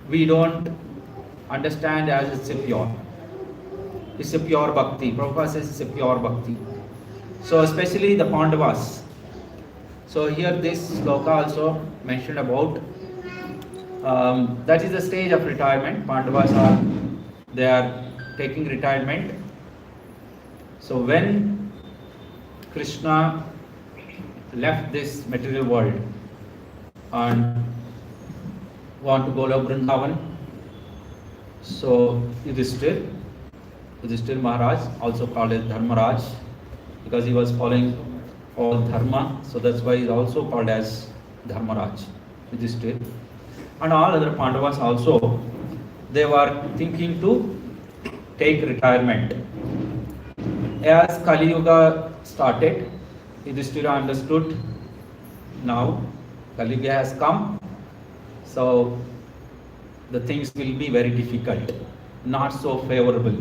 we don't understand as it's a pure. It's a pure bhakti. Prabhupada says it's a pure bhakti. So especially the Pandavas. So here this sloka also mentioned about that is the stage of retirement. Pandavas they are taking retirement. So when Krishna left this material world and want to go to Vrindavan, so Yudhishthir Maharaj, also called as Dharmaraj, because he was following all dharma, so that's why he is also called as Dharmaraj, Yudhishthir. And all other Pandavas also, they were thinking to take retirement. As Kali Yuga started, Yudhishthira understood now Kali Yuga has come, so the things will be very difficult, not so favorable.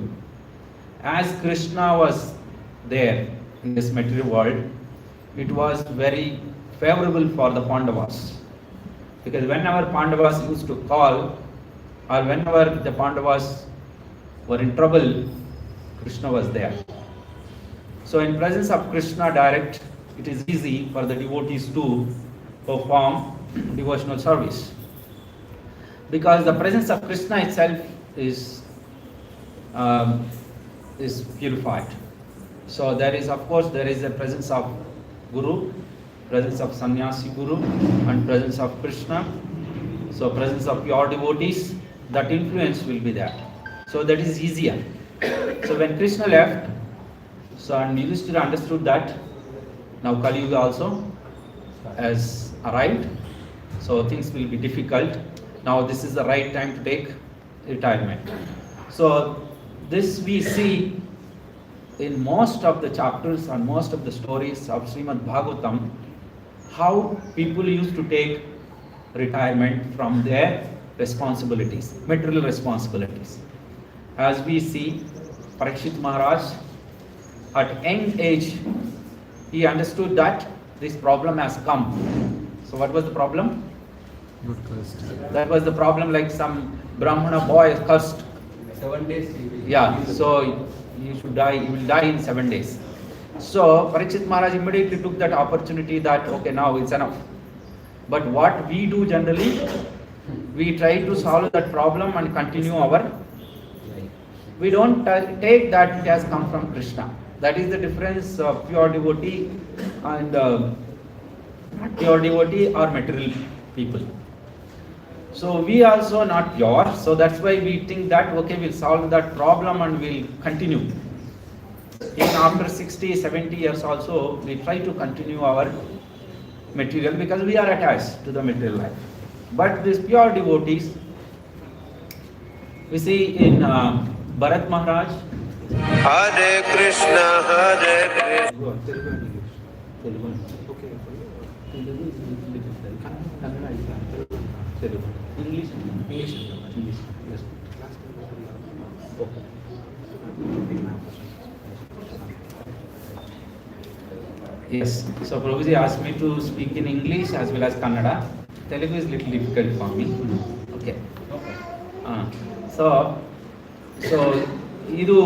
As Krishna was there in this material world, it was very favorable for the Pandavas. Because whenever Pandavas used to call, or whenever the Pandavas were in trouble, Krishna was there. So in presence of Krishna direct, it is easy for the devotees to perform devotional service. Because the presence of Krishna itself is purified. So there is, of course, there is a presence of Guru, presence of Sannyasi Guru, and presence of Krishna. So presence of pure devotees, that influence will be there. So that is easier. So when Krishna left, so and Yudhishthira understood that now Kali Yuga also has arrived, so things will be difficult. Now this is the right time to take retirement. So this we see in most of the chapters and most of the stories of Srimad Bhagavatam, how people used to take retirement from their responsibilities, material responsibilities. As we see, Parikshit Maharaj, at young age, he understood that this problem has come. So what was the problem? That was the problem, like some Brahmana boy is cursed. 7 days. Yeah, so he should die, he will die in 7 days. So Parikshit Maharaj immediately took that opportunity that, okay, now it's enough. But what we do generally, we try to solve that problem and continue our, we don't take that it has come from Krishna. That is the difference of pure devotee and not pure devotee or material people. So we also not pure, so that's why we think that, okay, we'll solve that problem and we'll continue. Even after 60, 70 years also, we try to continue our material because we are attached to the material life. But these pure devotees, we see in Bharat Maharaj, Hare Krishna, Hare Krishna. English. Yes. Okay. Yes. So Prabhuji asked me to speak in English as well as Kannada. Telugu is little difficult for me. Okay. So ಇದು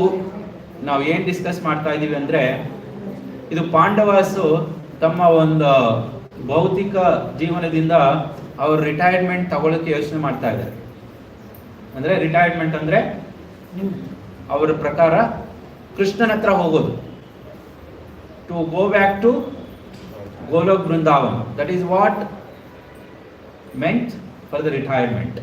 ನಾವು ಏನು discuss ಮಾಡ್ತಾ ಇದ್ದೀವಿ ಅಂದರೆ, ಇದು ಪಾಂಡವಾಸು ತಮ್ಮ ಒಂದು ಭೌತಿಕ ಜೀವನದಿಂದ ಅವರು ರಿಟೈರ್ಮೆಂಟ್ ತಗೊಳ್ಳೋಕ್ಕೆ ಯೋಚನೆ ಮಾಡ್ತಾ ಇದ್ದಾರೆ. ಅಂದರೆ ರಿಟೈರ್ಮೆಂಟ್ ಅಂದರೆ ಅವರ ಪ್ರಕಾರ ಕೃಷ್ಣನ ಹತ್ರ ಹೋಗೋದು, to go back to Golok Vrindavan. That is what meant for the retirement.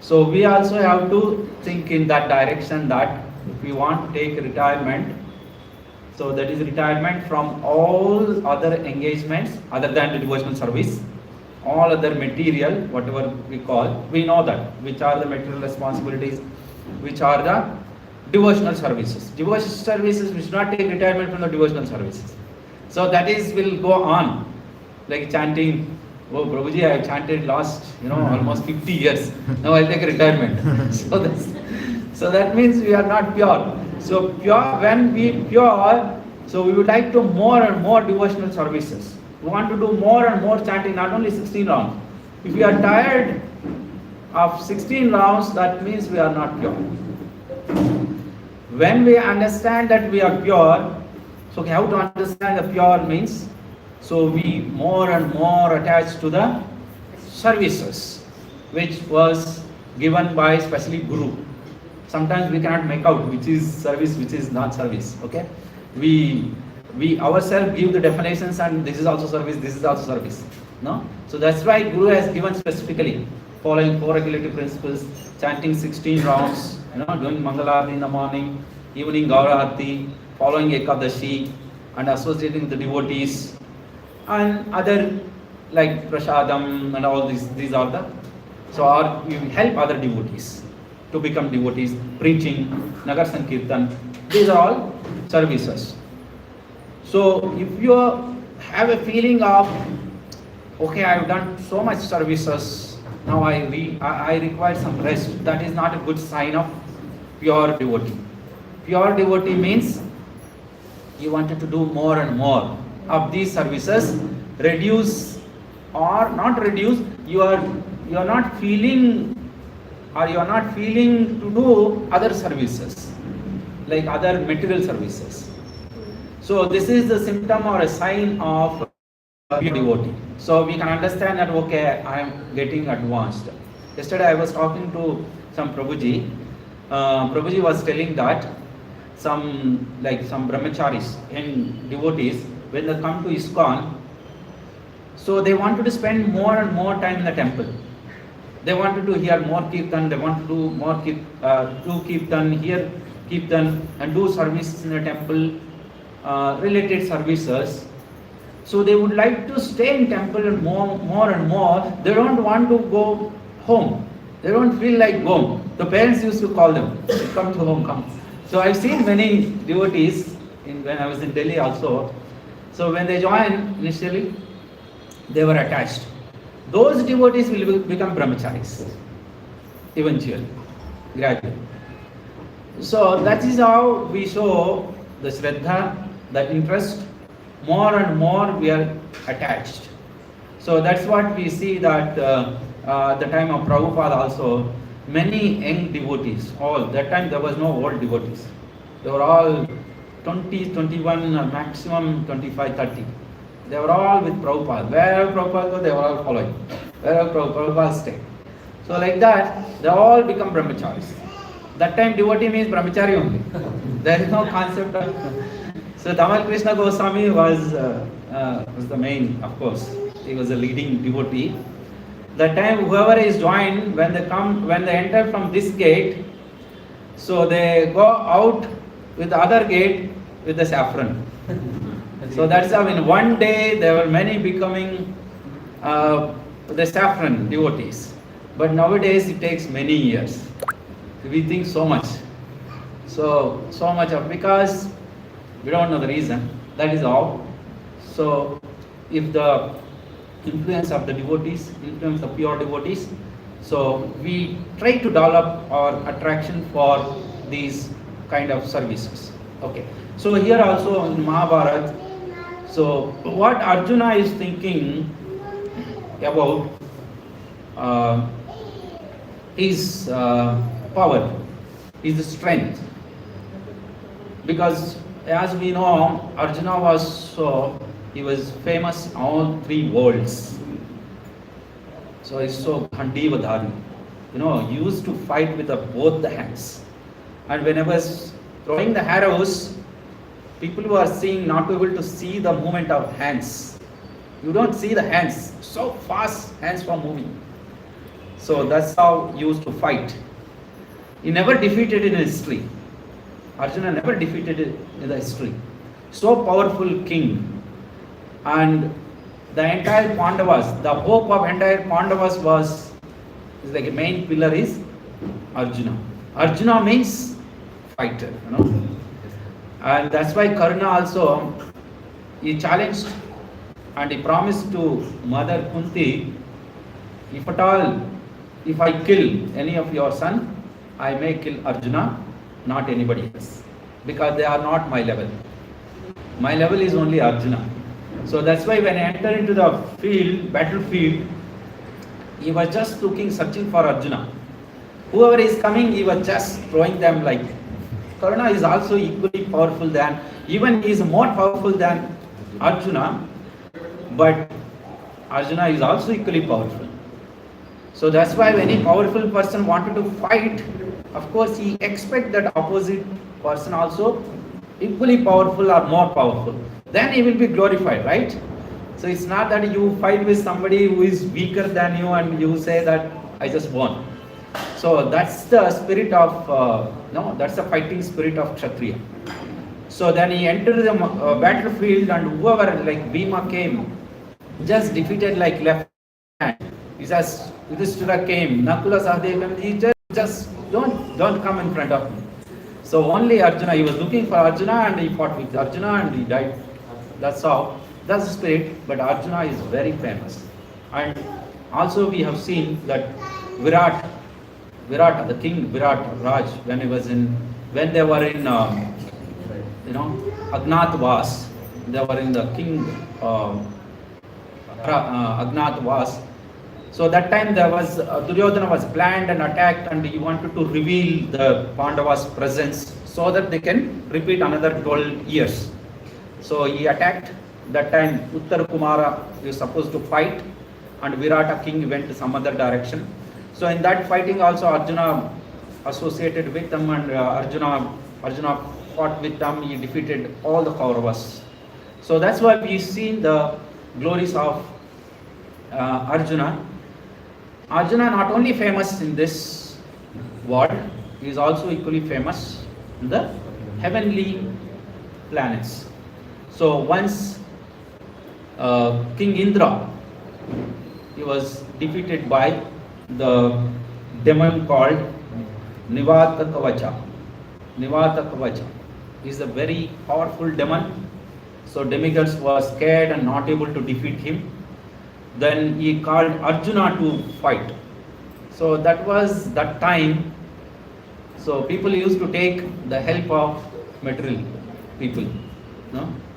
So we also have to think in that direction, that if we want to take retirement, so that is retirement from all other engagements other than the devotional service, all other material, whatever we call, we know that which are the material responsibilities, which are the devotional services. Devotional services, we should not take retirement from the devotional services. So that is will go on, like chanting. Oh, Prabhuji, I have chanted last, almost 50 years. Now I'll take retirement. So that means we are not pure. So pure, when we pure, so we would like to more and more devotional services. We want to do more and more chanting, not only 16 rounds. If we are tired, of 16 rounds, that means we are not pure. When we understand that we are pure, so how to understand the pure means, so we more and more attached to the services which was given by especially Guru. Sometimes we cannot make out which is service, which is not service. Okay, we ourselves give the definitions, and this is also service, this is also service. No, so that's why Guru has given specifically following 4 regulative principles, chanting 16 rounds, doing Mangalarati in the morning, evening Gaurahati, following Ekadashi, and associating with the devotees, and other like Prasadam and all these are the, so or you help other devotees to become devotees, preaching, Nagar Sankirtan, these are all services. So if you have a feeling of, okay, I have done so much services, now I require some rest, that is not a good sign of pure devotee. Pure devotee means you wanted to do more and more of these services, reduce or not reduce, you are not feeling, or you are not feeling to do other services, like other material services. So this is the symptom or a sign of a devotee. So we can understand that, okay, I am getting advanced. Yesterday I was talking to some Prabhuji. Prabhuji was telling that some brahmacharis and devotees, when they come to ISKCON, so they wanted to spend more and more time in the temple. They wanted to hear more kirtan, they want to do more kirtan, hear kirtan, and do services in the temple, related services. So they would like to stay in temple and more and more. They don't want to go home. They don't feel like going. The parents used to call them, come to home, come. So I've seen many devotees when I was in Delhi also. So when they joined initially, they were attached. Those devotees will become brahmacharis eventually, gradually. So that is how we show the Shraddha, the interest. More and more we are attached. So that's what we see that at the time of Prabhupada also, many young devotees, all that time there was no old devotees. They were all 20, 21, maximum 25, 30. They were all with Prabhupada. Wherever Prabhupada go, they were all following. Wherever Prabhupada stay. So like that, they all become brahmacharis. That time devotee means brahmachari only. There is no concept of... So Tamal Krishna Goswami was the main, of course. He was a leading devotee. That time whoever is joined, when they enter from this gate, so they go out with the other gate with the saffron. So that's how in one day there were many becoming the saffron devotees. But nowadays it takes many years. We think so much. So much of, because we don't know the reason. That is all. So if the influence of the devotees, influence of pure devotees, so we try to develop our attraction for these kind of services. Okay. So here also in Mahabharata, so what Arjuna is thinking about his power, his strength. Because as we know, Arjuna he was famous in all 3 worlds. So he's so Khandivadhari. He used to fight with both the hands. And when he was throwing the arrows, people who are seeing not able to see the movement of hands. You don't see the hands. So fast hands were moving. So that's how he used to fight. He never defeated in history. Arjuna never defeated in the history. So powerful king. And the entire Pandavas, the hope of entire Pandavas is like a main pillar is Arjuna. Arjuna means fighter, And that's why Karna also, he challenged and he promised to Mother Kunti, if I kill any of your son, I may kill Arjuna, not anybody else. Because they are not my level. My level is only Arjuna. So that's why when I enter into the battlefield, He was just looking, searching for Arjuna. Whoever is coming, he was just throwing them like. Karna is also equally powerful than, even he is more powerful than Arjuna, but Arjuna is also equally powerful. So that's why when a powerful person wanted to fight, of course he expects that opposite person also equally powerful or more powerful. Then he will be glorified, right? So it's not that you fight with somebody who is weaker than you and you say that I just won. So that's the spirit of, that's the fighting spirit of Kshatriya. So then he entered the battlefield, and whoever like Bhima came, just defeated like left hand. He says, Yudhishthira came, Nakula Sahadeva came, he just don't come in front of me. So only Arjuna, he was looking for Arjuna and he fought with Arjuna and he died. That's how, that's the spirit, but Arjuna is very famous. And also we have seen that Virat, the king Virat Raj, when they were in, Agnatavas, they were in the king Agnatavas. So that time there was, Duryodhana was planned and attacked, and he wanted to reveal the Pandavas' presence so that they can repeat another 12 years. So he attacked. That time Uttar Kumara is supposed to fight, and Virata king went to some other direction. So in that fighting also Arjuna associated with them, and Arjuna fought with them. He defeated all the Kauravas. So that's why we see the glories of Arjuna. Arjuna not only famous in this world, he is also equally famous in the heavenly planets. So once King Indra, he was defeated by the demon called Nivata Kavacha. Nivata Kavacha is a very powerful demon. So demigods were scared and not able to defeat him. Then he called Arjuna to fight. So that was that time. So people used to take the help of material people,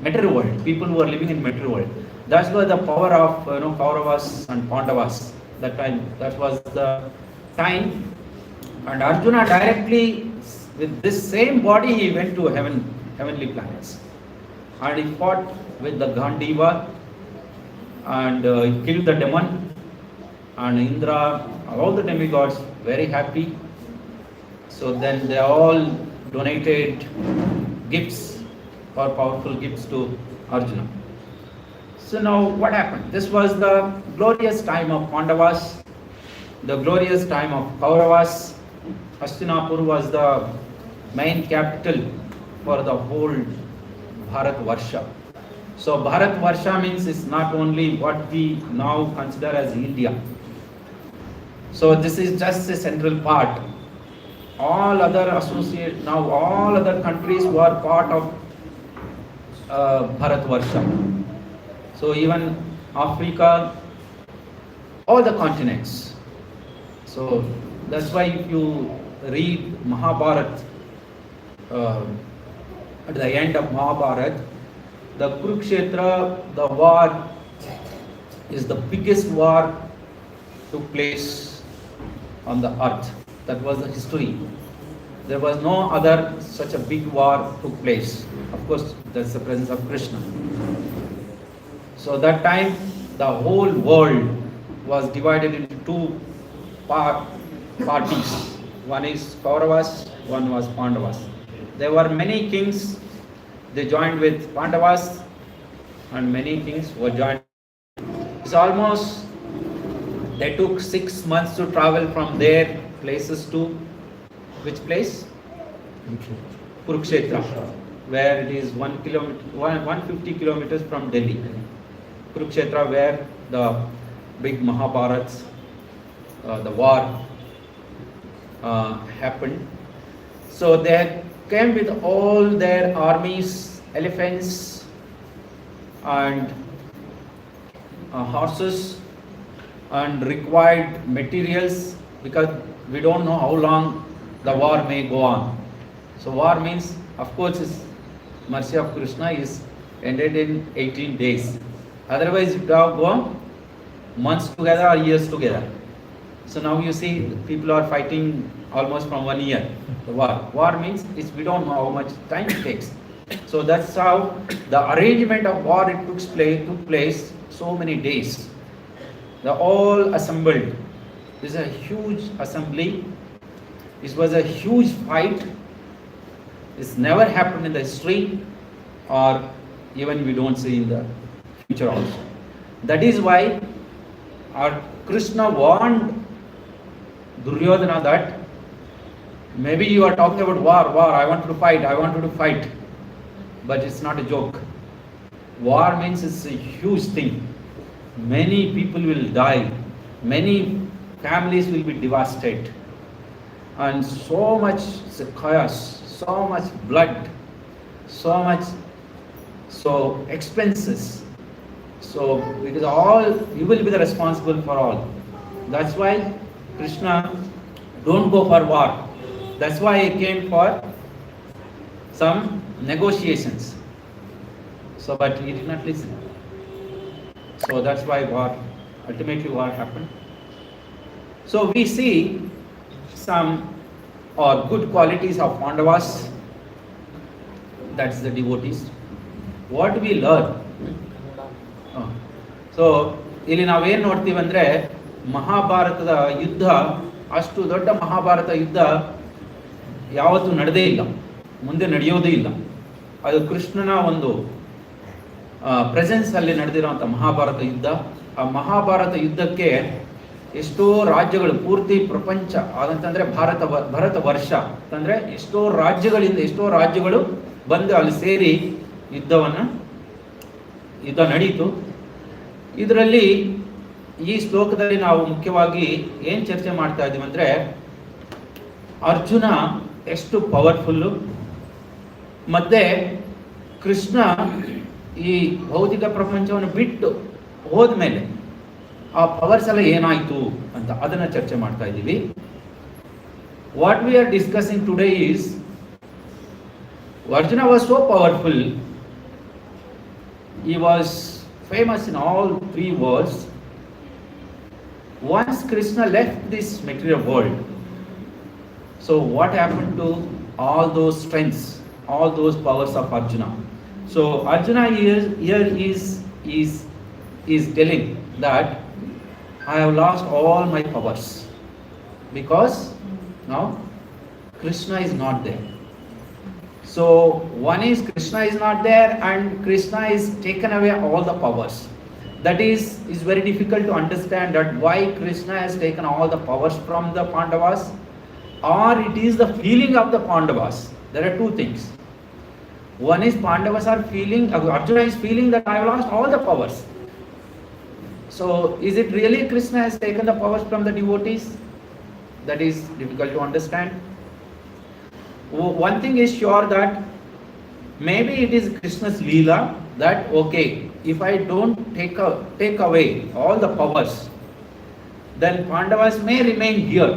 material world. People who are living in material world. That's why the power of Kauravas and Pandavas. That time, that was the time. And Arjuna directly with this same body he went to heavenly planets, and he fought with the Gandiva. And he killed the demon, and Indra, all the demigods, very happy. So then they all donated gifts, or powerful gifts to Arjuna. So now what happened? This was the glorious time of Pandavas, the glorious time of Kauravas. Hastinapur was the main capital for the whole Bharatvarsha. So Bharatvarsha means it's not only what we now consider as India. So this is just a central part. All other countries were part of Bharatvarsha. So even Africa, all the continents. So that's why if you read Mahabharata, at the end of Mahabharata, the Kurukshetra, the war is the biggest war took place on the earth. That was the history. There was no other such a big war took place. Of course, that's the presence of Krishna. So that time, the whole world was divided into two parties. One is Kauravas, one was Pandavas. There were many kings. They joined with Pandavas, and many kings were joined. It's almost, they took 6 months to travel from their places to which place? Kurukshetra, where it is 150 kilometers from Delhi. Kurukshetra, where the big Mahabharats, the war happened. So they came with all their armies, elephants and horses, and required materials, because we don't know how long the war may go on. So war means, of course, mercy of Krishna is ended in 18 days. Otherwise it would have gone months together or years together. So now you see people are fighting almost from 1 year. The war. War means we don't know how much time it takes. So that's how the arrangement of war it took place so many days. They all assembled. This is a huge assembly. This was a huge fight. This never happened in the history, or even we don't see in the future also. That is why our Krishna warned Duryodhana that maybe you are talking about war, I want to fight. But it's not a joke. War means it's a huge thing. Many people will die. Many families will be devastated. And so much chaos, so much blood, so much expenses. So because all you will be the responsible for all. That's why Krishna don't go for war. That's why he came for some negotiations. So but he did not listen. So that's why ultimately war happened. So we see some good qualities of Pandavas. That's the devotees. What we learn? So ಇಲ್ಲಿ ನಾವೇನು ನೋಡ್ತೀವಿ ಅಂದರೆ ಮಹಾಭಾರತದ ಯುದ್ಧ ಅಷ್ಟು ದೊಡ್ಡ ಮಹಾಭಾರತ ಯುದ್ಧ ಯಾವತ್ತೂ ನಡೆದೇ ಇಲ್ಲ, ಮುಂದೆ ನಡೆಯೋದೇ ಇಲ್ಲ. ಅದು ಕೃಷ್ಣನ ಒಂದು ಪ್ರೆಸೆನ್ಸ್ ಅಲ್ಲಿ ನಡೆದಿರುವಂಥ ಮಹಾಭಾರತ ಯುದ್ಧ. ಆ ಮಹಾಭಾರತ ಯುದ್ಧಕ್ಕೆ ಎಷ್ಟೋ ರಾಜ್ಯಗಳು, ಪೂರ್ತಿ ಪ್ರಪಂಚ ಅದಂತಂದ್ರೆ ಭಾರತ ವರ್ಷ ಅಂತಂದ್ರೆ ಎಷ್ಟೋ ರಾಜ್ಯಗಳು ಬಂದು ಅಲ್ಲಿ ಸೇರಿ ಯುದ್ಧ ನಡೀತು. ಇದರಲ್ಲಿ ಈ ಶ್ಲೋಕದಲ್ಲಿ ನಾವು ಮುಖ್ಯವಾಗಿ ಏನು ಚರ್ಚೆ ಮಾಡ್ತಾ ಇದ್ದೀವಿ ಅಂದರೆ ಅರ್ಜುನ ಎಷ್ಟು ಪವರ್ಫುಲ್ಲು, ಮತ್ತೆ ಕೃಷ್ಣ ಈ ಭೌತಿಕ ಪ್ರಪಂಚವನ್ನು ಬಿಟ್ಟು ಹೋದ್ಮೇಲೆ ಆ ಪವರ್ಸ್ ಎಲ್ಲ ಏನಾಯಿತು ಅಂತ ಅದನ್ನು ಚರ್ಚೆ ಮಾಡ್ತಾ ಇದ್ದೀವಿ. What we are discussing today is Arjuna was so powerful. He was famous in all three worlds. Once Krishna left this material world, so what happened to all those strengths, all those powers of Arjuna? So Arjuna here is telling that I have lost all my powers because now Krishna is not there. So one is Krishna is not there and Krishna is taken away all the powers. That is very difficult to understand that why Krishna has taken all the powers from the Pandavas, or it is the feeling of the Pandavas. There are two things. One is Pandavas are feeling, Arjuna is feeling that I have lost all the powers. So is it really Krishna has taken the powers from the devotees? That is difficult to understand. One thing is sure that maybe it is Krishna's Leela that okay, if I don't take away all the powers, then Pandavas may remain here.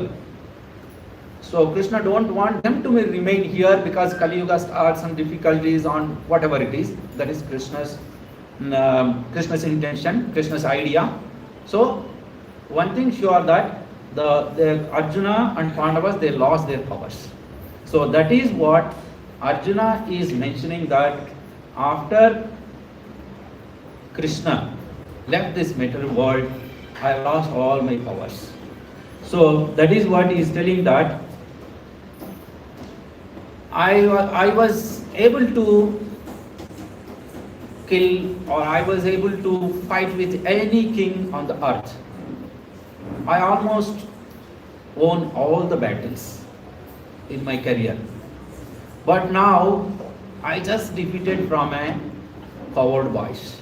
So Krishna don't want them to remain here because Kali Yuga starts some difficulties on whatever it is. That is Krishna's intention, Krishna's idea. So one thing sure that the Arjuna and Pandavas, they lost their powers. So that is what Arjuna is mentioning, that after Krishna left this material world, I lost all my powers. So that is what he is telling, that I was able to kill, or I was able to fight with any king on the earth. I almost won all the battles in my career, but now I just defeated from a coward boys,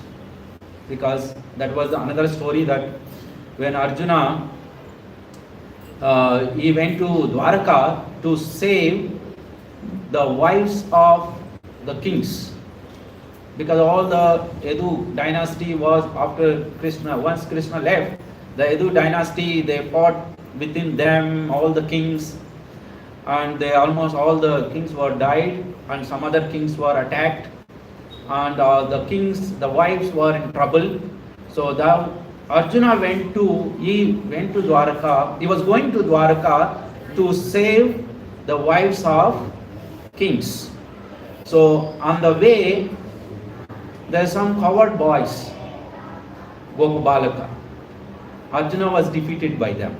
because that was another story, that when Arjuna he went to Dwarka to save the wives of the kings, because all the Yadu dynasty was after Krishna. Once Krishna left, the Yadu dynasty, they fought within them, all the kings, and almost all the kings were died, and some other kings were attacked, and the wives were in trouble. So Arjuna went to Dwaraka. He was going to Dwaraka to save the wives of kings. So on the way, there are some coward boys, Gokubalaka. Arjuna was defeated by them.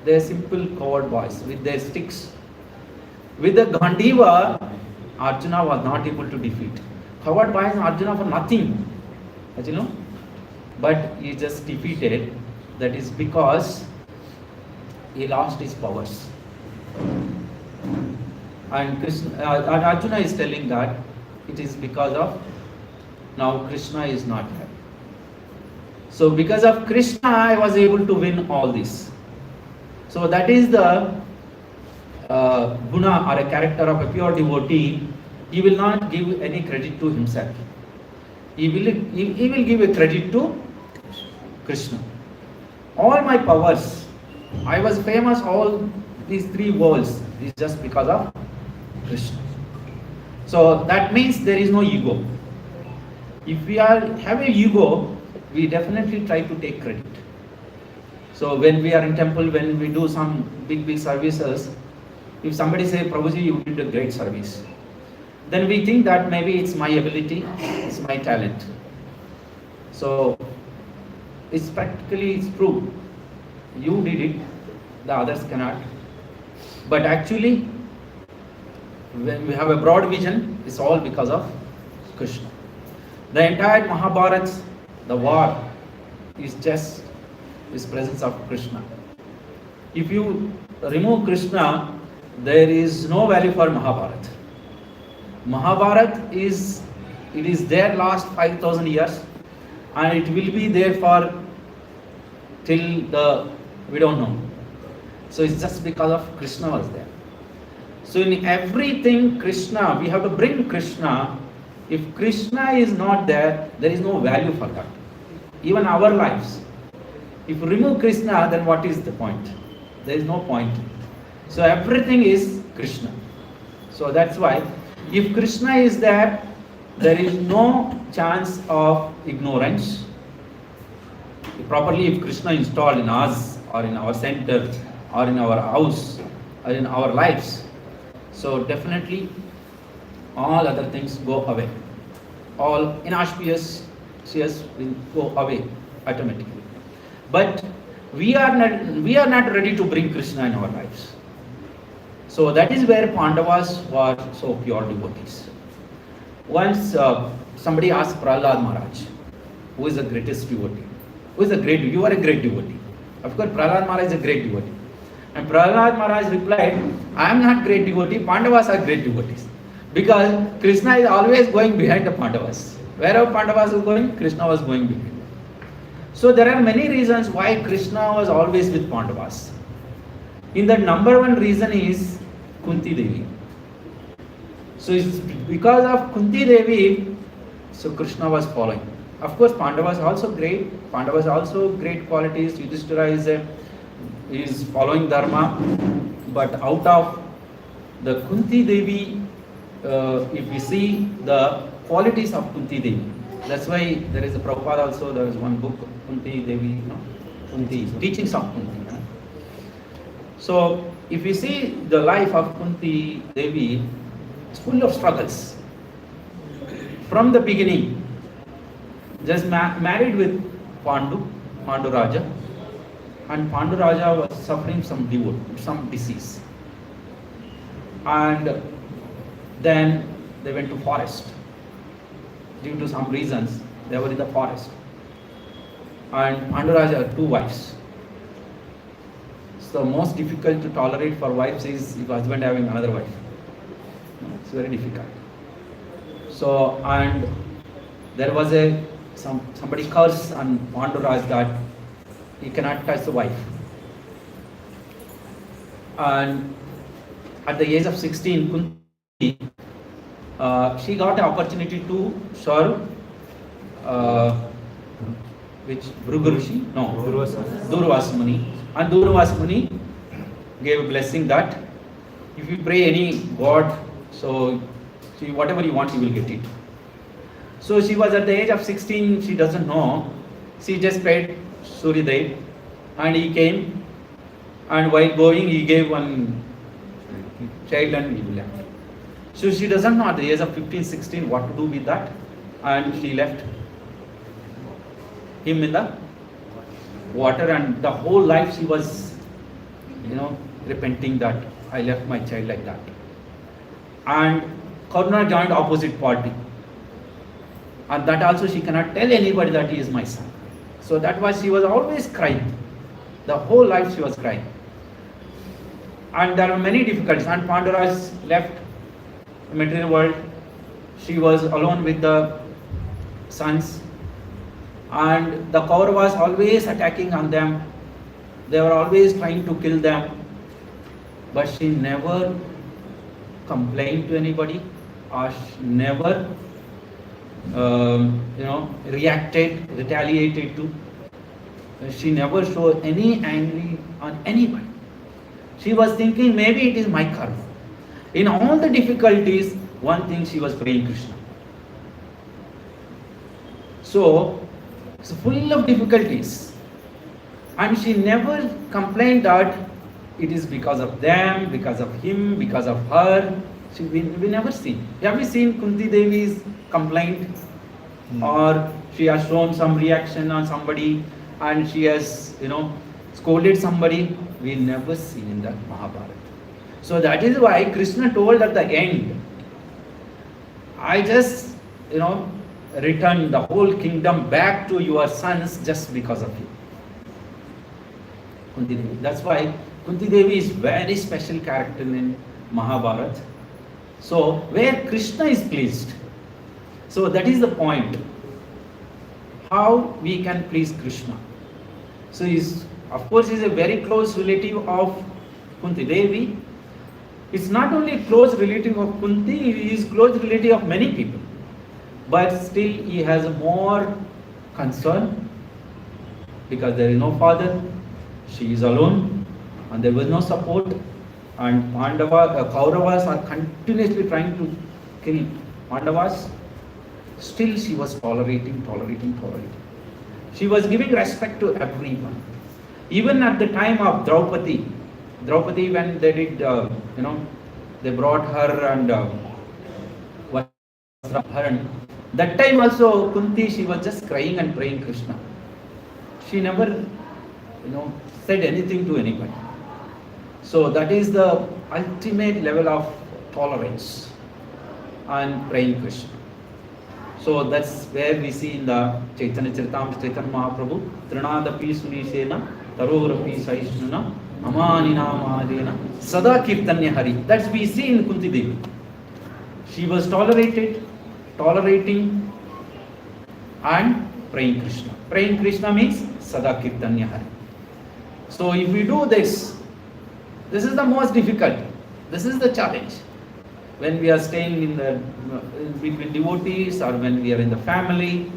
They are simple coward boys with their sticks. With the Gandiva, Arjuna was not able to defeat. Coward boys Arjuna for nothing, as you know. But he just defeated. That is because he lost his powers. And Arjuna is telling that it is because of now Krishna is not here. So because of Krishna, I was able to win all this. So that is the guna or a character of a pure devotee. He will not give any credit to himself. He will give a credit to Krishna. All my powers, I was famous all these three worlds is just because of Krishna. So that means there is no ego. If we have a ego, we definitely try to take credit. So when we are in temple, when we do some big services, if somebody say, Prabhuji, you did a great service, then we think that maybe it's my ability, it's my talent. So it's true. You did it, the others cannot. But actually, when we have a broad vision, it's all because of Krishna. The entire Mahabharata, the war, is just this presence of Krishna. If you remove Krishna, there is no value for Mahabharata. Mahabharata is there last 5,000 years, and it will be there for till we don't know. So it's just because of Krishna was there. So in everything Krishna, we have to bring Krishna. If Krishna is not there, there is no value for that. Even our lives. If you remove Krishna, then what is the point? There is no point. So everything is Krishna. So that's why, if Krishna is there, there is no chance of ignorance. Properly, if Krishna installed in us, or in our center, or in our house, or in our lives, so definitely all other things go away. All inauspicious will go away automatically. But we are not ready to bring Krishna in our lives. So that is where Pandavas were so pure devotees. Once somebody asked Prahlad Maharaj, who is the greatest devotee? You are a great devotee. Of course, Prahlad Maharaj is a great devotee. And Prahlad Maharaj replied, I am not great devotee, Pandavas are great devotees. Because Krishna is always going behind the Pandavas. Wherever Pandavas were going, Krishna was going behind. So there are many reasons why Krishna was always with Pandavas. In the number one reason is Kunti Devi. So it's because of Kunti Devi, so Krishna was following. Of course, Pandavas also great. Pandavas also great qualities. Yudhishthira is following Dharma. But out of the Kunti Devi, if we see the qualities of Kunti Devi, that's why there is a Prabhupada also, there is one book, Kunti Devi, Kunti, Teachings of Kunti. So, if you see the life of Kunti Devi, it's full of struggles. From the beginning, just married with Pandu Raja, and Pandu Raja was suffering some disease. And then they went to forest. Due to some reasons, they were in the forest. And Pandu Raja had two wives. So most difficult to tolerate for wives is if husband having another wife. It's very difficult. So, and there was somebody cursed on Pandu Raj that he cannot touch the wife. And at the age of 16, Kunti, she got an opportunity to serve Durvasa Muni. And Durvasa Muni gave a blessing that if you pray any god, so whatever you want, you will get it. So she was at the age of 16, she doesn't know. She just prayed Suryadev, and he came, and while going he gave one child and he left. So she doesn't know at the age of 15, 16 what to do with that, and she left him in the water, and the whole life she was, repenting that I left my child like that. And Karuna joined opposite party, and that also she cannot tell anybody that he is my son. So that was, she was always crying. The whole life she was crying. And there were many difficulties, and Pandavas left the material world. She was alone with the sons, and the Kauravas always attacking on them. They were always trying to kill them, but she never complained to anybody, or she never reacted, retaliated to. She never showed any anger on anybody. She was thinking, maybe it is my karma. In all the difficulties, one thing, she was praying Krishna. So, it's full of difficulties. And she never complained that it is because of them, because of him, because of her. We never seen. Have we seen Kunti Devi's complaint? Or she has shown some reaction on somebody and she has, scolded somebody? We never seen in the Mahabharata. So that is why Krishna told at the end, I just, return the whole kingdom back to your sons just because of you. Kunti Devi. That's why Kunti Devi is very special character in Mahabharata. So where Krishna is pleased. So that is the point. How we can please Krishna. So of course he is a very close relative of Kunti Devi. It's not only close relative of Kunti, he is close relative of many people. But still he has more concern because there is no father, she is alone, and there was no support, and Kauravas are continuously trying to kill Pandavas. Still she was tolerating. She was giving respect to everyone. Even at the time of Draupadi, when they did, they brought her and that time also Kunti, she was just crying and praying Krishna. She never, said anything to anybody. So that is the ultimate level of tolerance and praying Krishna. So that's where we see in the Chaitanya Charitamrita Chaitanya Mahaprabhu, Trinadapi Sunishena, Tarorapi Saishnuna, Amanina Mahadena, Sada Kirtanya Hari. That's we see in Kunti Devi. She was tolerating, and praying Krishna. Praying Krishna means Sada Kirtanya Hari. So if we do this is the most difficult. This is the challenge. When we are staying in between devotees or when we are in the family,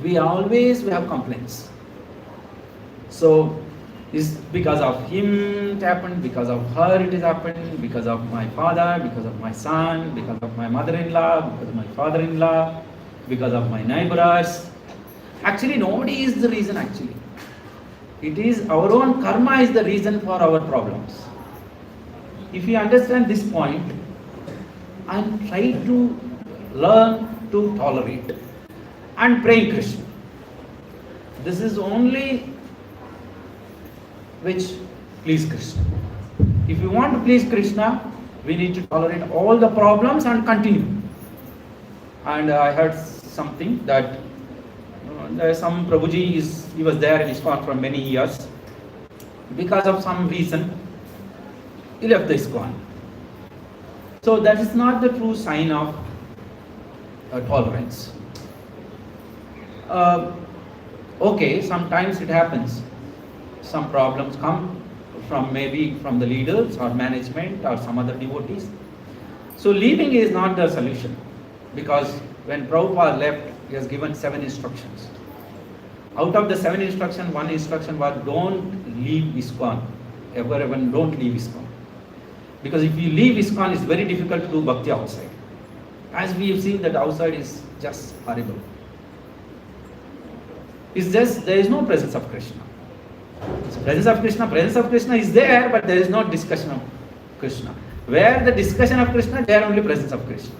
we have complaints. So it's because of him it happened, because of her it has happened, because of my father, because of my son, because of my mother-in-law, because of my father-in-law, because of my neighbors. Actually, nobody is the reason actually. It is our own karma is the reason for our problems. If you understand this point and try to learn to tolerate and pray Krishna, this is only which please Krishna. If we want to please Krishna, we need to tolerate all the problems and continue. And I heard something that some Prabhuji he was there in ISKCON for many years. Because of some reason, he left the ISKCON. So that is not the true sign of tolerance. Okay, sometimes it happens. Some problems come from maybe from the leaders or management or some other devotees. So leaving is not the solution, because when Prabhupada left, he has given 7 instructions. Out of the 7 instructions, 1 instruction was don't leave ISKCON. Ever don't leave ISKCON. Because if you leave ISKCON, it's very difficult to do bhakti outside. As we have seen that outside is just horrible. It's just there is no presence of Krishna. So presence of Krishna is there, but there is no discussion of Krishna. Where the discussion of Krishna, there only presence of Krishna.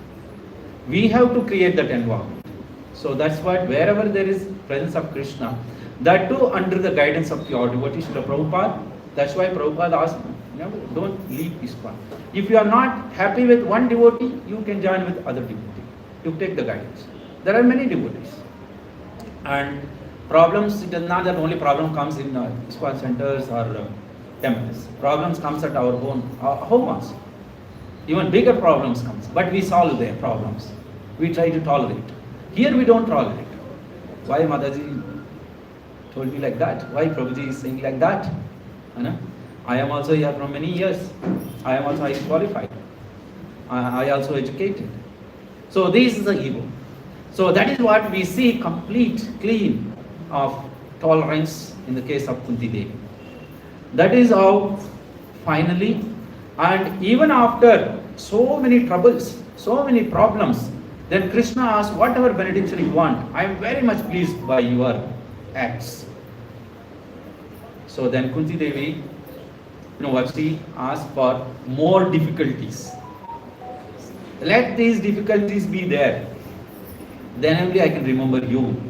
We have to create that environment. So that's what, wherever there is presence of Krishna, that too under the guidance of pure devotees, Srila Prabhupada. That's why Prabhupada asked, don't leave ISKCON. If you are not happy with one devotee, you can join with other devotee. You take the guidance. There are many devotees. And problems, it is not that only problem comes in ISKCON centers or temples. Problems comes at our home also. Even bigger problems comes, but we solve their problems. We try to tolerate. Here we don't tolerate. Why Mataji told me like that? Why Prabhuji is saying like that? I am also here for many years. I am also highly qualified. I also educated. So this is the ego. So that is what we see, complete clean of tolerance in the case of Kunti Devi. That is how finally, and even after so many troubles, so many problems, then Krishna asked, whatever benediction you want, I am very much pleased by your acts. So then Kunti Devi, what she asked for more difficulties. Let these difficulties be there. Then only I can remember you.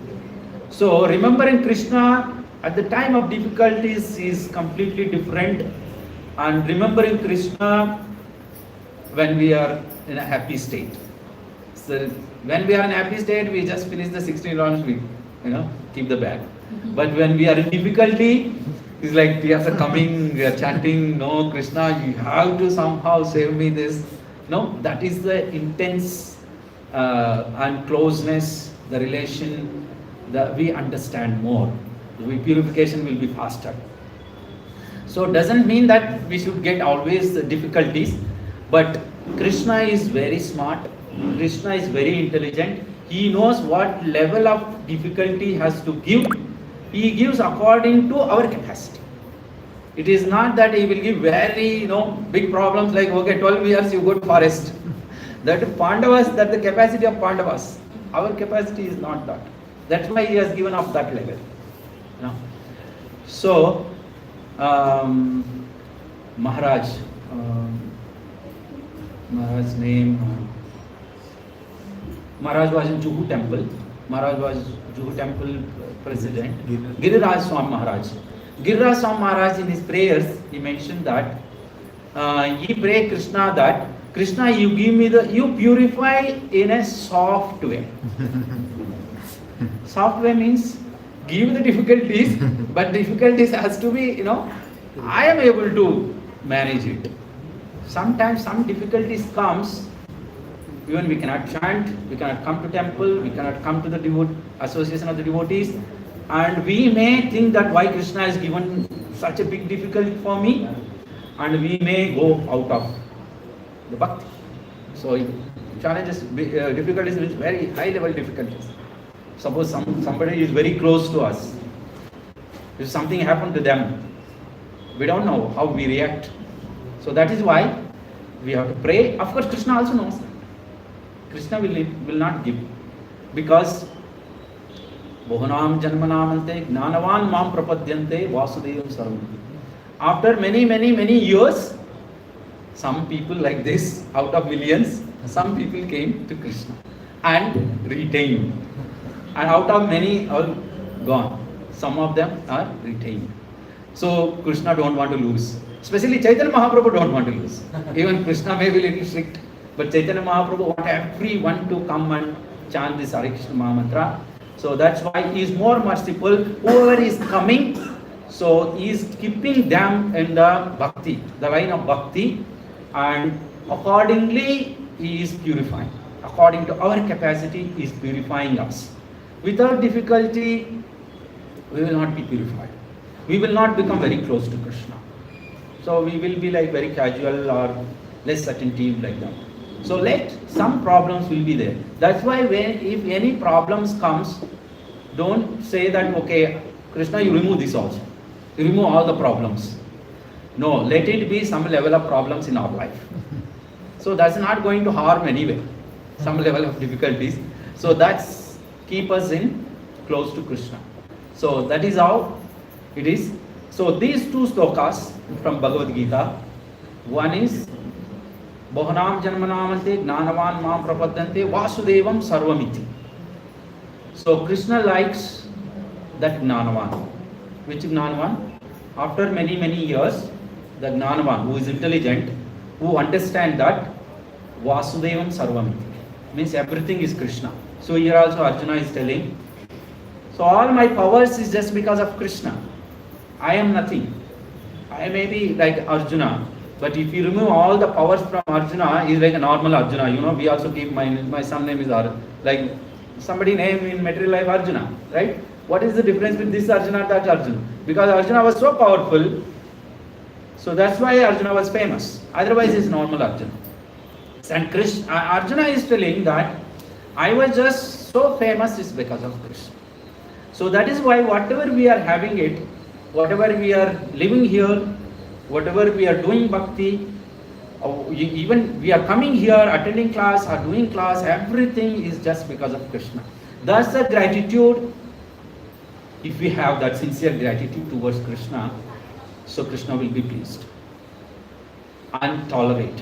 So remembering Krishna at the time of difficulties is completely different. And remembering Krishna when we are in a happy state. So when we are in a happy state, we just finish the 16 rounds, we keep the bag. But when we are in difficulty, it's like we are coming, we are chanting, no Krishna, you have to somehow save me this. No, that is the intense and closeness, the relation, we understand more. The purification will be faster. So it doesn't mean that we should get always the difficulties, but Krishna is very smart, Krishna is very intelligent, he knows what level of difficulty has to give. He gives according to our capacity. It is not that he will give very, big problems like, okay, 12 years you go to forest. That Pandavas, that the capacity of Pandavas. Our capacity is not that. That's why he has given up that level. So, Maharaj, Maharaj's name, Maharaj was in Juhu temple. Maharaj was Juhu temple president. Giriraj Swami Maharaj. Giriraj Swami Maharaj in his prayers, he mentioned that he pray Krishna that Krishna, you give me you purify in a soft way. Soft way means give the difficulties, but difficulties has to be, I am able to manage it. Sometimes some difficulties comes, even we cannot chant, we cannot come to temple, we cannot come to the association of the devotees, and we may think that why Krishna has given such a big difficulty for me, and we may go out of the bhakti. So challenges, difficulties with very high level difficulties. Suppose somebody is very close to us. If something happened to them, we don't know how we react. So that is why we have to pray. Of course, Krishna also knows. Krishna will not give. Because Bhuvanam Janmanamante Gnanavan Mam Prapadyante Vasudevam Sarvam. After many years, some people like this, out of millions, some people came to Krishna and retained. And out of many are gone. Some of them are retained. So Krishna don't want to lose. Especially Chaitanya Mahaprabhu don't want to lose. Even Krishna may be a little strict, but Chaitanya Mahaprabhu want everyone to come and chant this Hare Krishna Mahamantra. So that's why he is more merciful. Whoever is coming, so he is keeping them in the bhakti, the line of bhakti, and accordingly he is purifying. According to our capacity, he is purifying us. Without difficulty, we will not be purified. We will not become very close to Krishna. So we will be like very casual or less attentive like that. So some problems will be there. That's why if any problems comes, don't say that, okay, Krishna, you remove this also. You remove all the problems. No, let it be some level of problems in our life. So that's not going to harm anyway. Some level of difficulties. So that's keep us in close to Krishna. So that is how it is. So these two slokas from Bhagavad Gita, one is Bohanam Janmanamante Gnanavan Mam Prapadante Vasudevam Sarvamiti. So Krishna likes that Gnanavan. Which Gnanavan? After many years, the Gnanavan who is intelligent, who understand that Vasudevam Sarvamiti means everything is Krishna. So here also Arjuna is telling, so all my powers is just because of Krishna. I am nothing. I may be like Arjuna, but if you remove all the powers from Arjuna, he is like a normal Arjuna. You know, we also keep my son name is like somebody name in material life Arjuna, right? What is the difference with this Arjuna and that Arjuna? Because Arjuna was so powerful, so that's why Arjuna was famous. Otherwise, he's normal Arjuna. And Arjuna is telling that I was just so famous is because of Krishna. So that is why whatever we are having it, whatever we are living here, whatever we are doing bhakti, even we are coming here, attending class or doing class, everything is just because of Krishna. Thus the gratitude, if we have that sincere gratitude towards Krishna, so Krishna will be pleased and tolerate.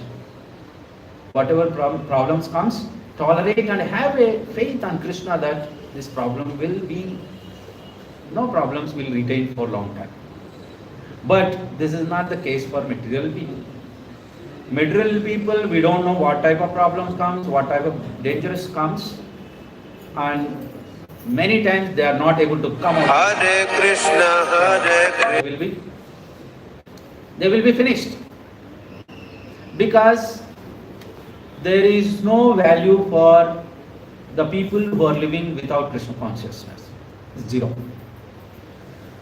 Whatever problems comes, tolerate and have a faith on Krishna that this problem will be, no problems will retain for a long time. But this is not the case for material people. Material people, we don't know what type of problems comes, what type of dangerous comes, and many times they are not able to come out. Hare Krishna, Hare Krishna. They will be finished. Because there is no value for the people who are living without Krishna consciousness. Zero.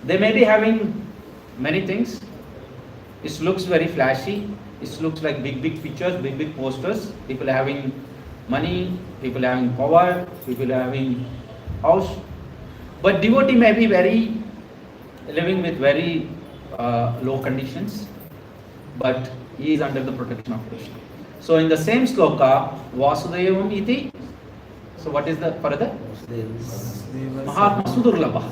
They may be having many things. It looks very flashy. It looks like big pictures, big posters. People having money, people having power, people having house. But devotee may be living with very low conditions, but he is under the protection of Krishna. So in the same sloka, Vasudevam iti. So what is the further? Mahatma Sudurlabha.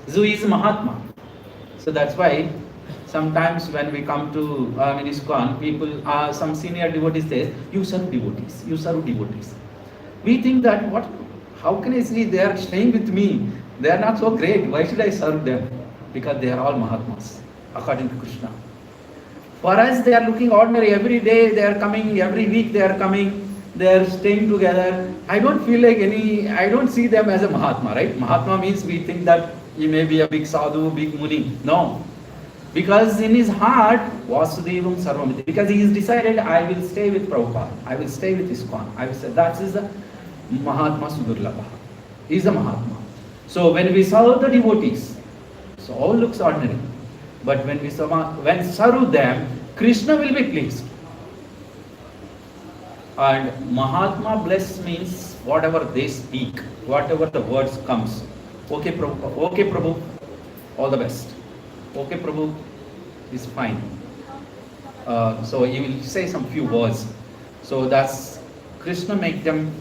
Who is Mahatma. So that's why sometimes when we come to ISKCON, people, some senior devotees say, you serve devotees, you serve devotees. We think that, how can I see they are staying with me? They are not so great. Why should I serve them? Because they are all Mahatmas, according to Krishna. For us, they are looking ordinary. Every day they are coming, every week they are coming, they are staying together. I don't feel like I don't see them as a Mahatma, right? Mahatma means we think that he may be a big sadhu, big muni. No. Because in his heart, Vasudevam Sarvamiti. Because he has decided, I will stay with Prabhupada. I will stay with ISKCON. I will say, that is the Mahatma Sudurlabha. He is a Mahatma. So when we serve the devotees, so all looks ordinary. But when we serve them, Krishna will be pleased. And Mahatma bless means whatever they speak, whatever the words comes. Okay, Prabhu, all the best. Okay, Prabhu is fine. So he will say some few words. So that's Krishna make them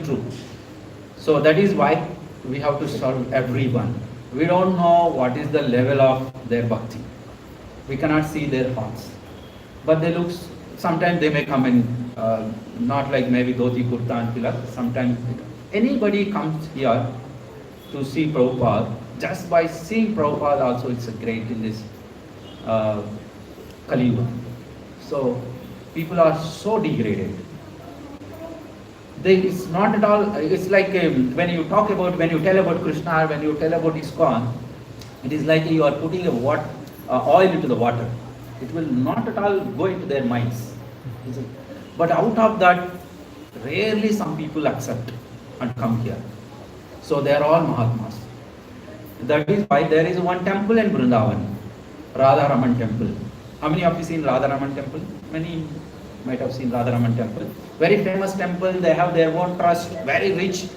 true. So that is why we have to serve everyone. We don't know what is the level of their bhakti. We cannot see their hearts. But they look, sometimes they may come in, not like maybe dhoti, kurta and tilak. Sometimes anybody comes here to see Prabhupada. Just by seeing Prabhupada also it's a great in this Kali Yuga. So people are so degraded. It's not at all, it's like when you tell about Krishna or when you tell about ISKCON, it is like you are putting oil into the water. It will not at all go into their minds. But out of that, rarely some people accept and come here. So they are all Mahatmas. That is why there is one temple in Vrindavan, Radharaman temple. How many of you seen Radharaman temple? Many might have seen Radharaman temple. Very famous temple, they have their own trust, very rich.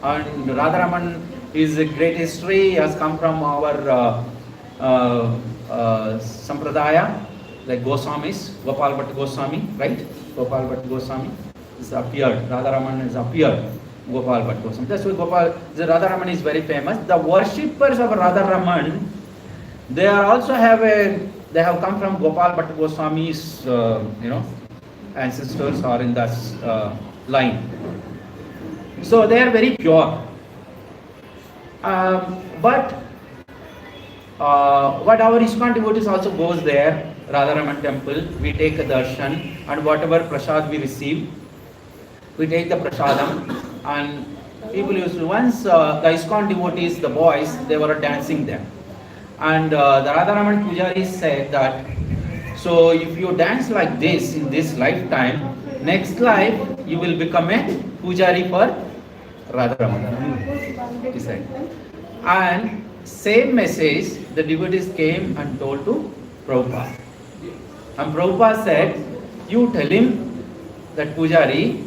And Radharaman is a great history, he has come from our Sampradaya, like Goswamis, Gopal Bhatt Goswami, right? Gopal Bhatt Goswami is appeared, Radharaman is appeared. Gopal Bhatt Goswami. That's why the Radharaman is very famous. The worshippers of Radharaman, they are also they have come from Gopal Bhatt Goswami's, ancestors are in that line. So they are very pure. But our ISKCON devotees also goes there, Radharaman temple. We take a darshan, and whatever prasad we receive, we take the prasadam. And people used to, once the ISKCON devotees, the boys, they were dancing there. And the Radharaman Pujari said that, so if you dance like this in this lifetime, next life you will become a Pujari for Radharaman, he said. And same message the devotees came and told to Prabhupada. And Prabhupada said, you tell him that Pujari,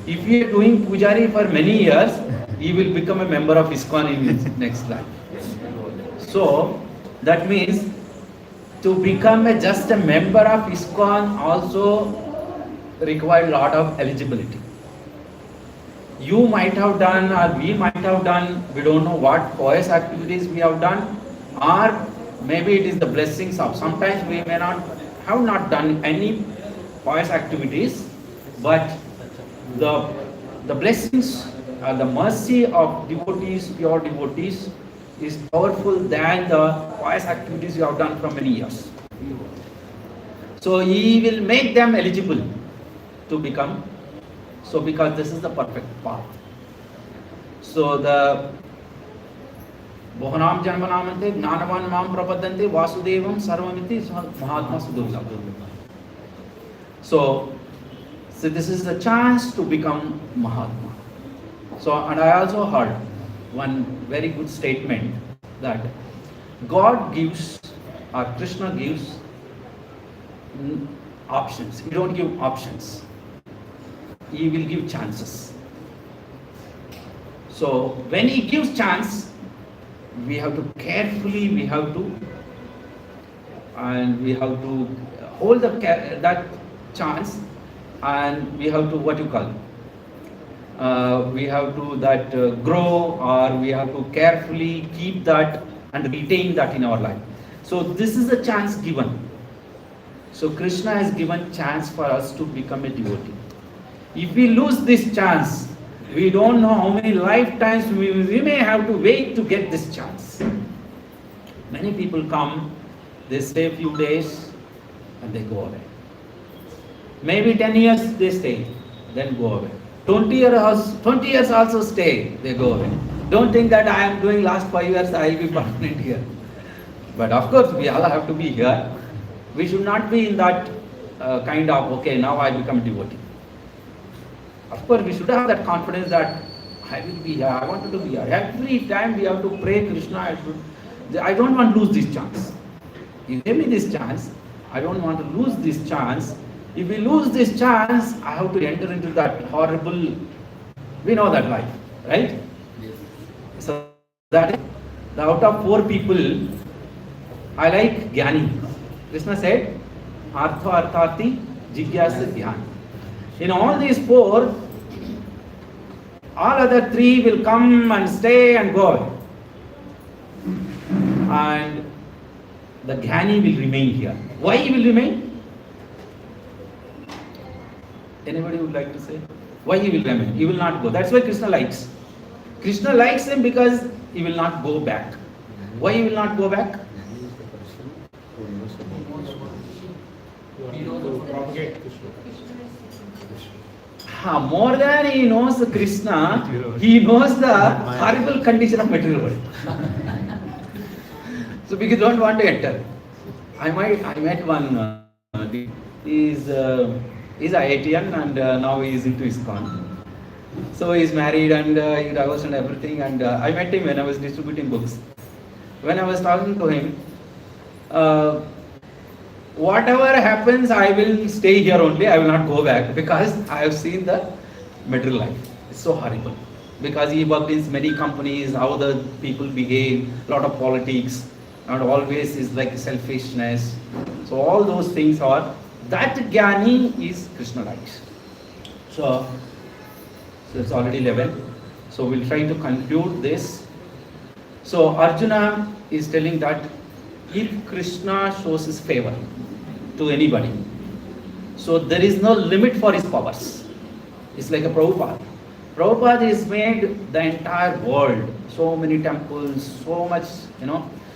if you are doing Pujari for many years, he will become a member of ISKCON in his next life. So that means to become just a member of ISKCON also requires a lot of eligibility. You might have done, or we might have done, we don't know what pious activities we have done, or maybe it is the blessings of, sometimes we may not have not done any pious activities, but the blessings, the mercy of devotees, pure devotees, is powerful than the pious activities you have done for many years. So he will make them eligible to become, so because this is the perfect path. So the Bohanam Janmanamante, Gnanavan Mam Prapadante, Vasudevam Sarvamiti Mahatma Sudurlabha. So this is the chance to become Mahatma. So, and I also heard one very good statement that God gives, or Krishna gives options. He don't give options. He will give chances. So when he gives chance, we have to carefully, we have to hold that chance, and we have to, what you call, we have to grow, or we have to carefully keep that and retain that in our life. So this is a chance given. So Krishna has given chance for us to become a devotee. If we lose this chance, we don't know how many lifetimes we may have to wait to get this chance. Many people come, they stay a few days, and they go away. Maybe 10 years they stay, then go away. 20 years also stay, they go away. Don't think that I am doing last 5 years, I will be permanent here. But of course, we all have to be here. We should not be in that kind of, okay, now I become devotee. Of course, we should have that confidence that I will be here, I wanted to be here. Every time we have to pray Krishna, I don't want to lose this chance. You give me this chance, I don't want to lose this chance. If we lose this chance, I have to enter into that horrible, we know that life, right? Yes. So that out of 4 people, I like Jnani. Krishna said, Artha Arthati Jigyasa Dhyan. In all these 4, all other 3 will come and stay and go. And the Jnani will remain here. Why he will remain? Anybody would like to say? Why he will remain? He will not go. That's why Krishna likes. Krishna likes him because he will not go back. Why he will not go back? More than he knows Krishna, he knows the horrible condition of material world. So because don't want to enter. I met one. He's IITian and now he is into ISKCON. So he is married and he divorced and everything. And I met him when I was distributing books. When I was talking to him, whatever happens, I will stay here only. I will not go back because I have seen the material life. It's so horrible. Because he worked in many companies, how the people behave, a lot of politics, and always is like selfishness. So all those things are, that Jnani is Krishna likes. So So it's already 11. So we'll try to conclude this. So Arjuna is telling that if Krishna shows his favor to anybody, so there is no limit for his powers. It's like a Prabhupada. Prabhupada is made the entire world, so many temples, so much,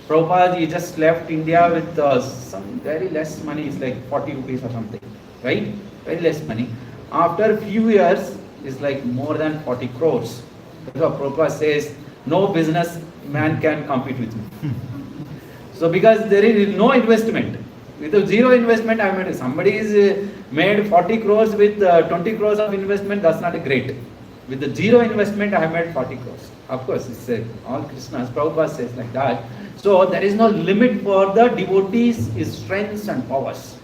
Prabhupada, he just left India with some very less money, it's like 40 rupees or something, right? Very less money. After a few years, it's like more than 40 crores. That's what Prabhupada says, no business man can compete with me. So because there is no investment, with a zero investment, I made somebody is made 40 crores with 20 crores of investment, that's not a great. With the zero investment, I have made 40 crores. Of course, it's all Krishna's. Prabhupada says like that. So there is no limit for the devotees' his strengths and powers.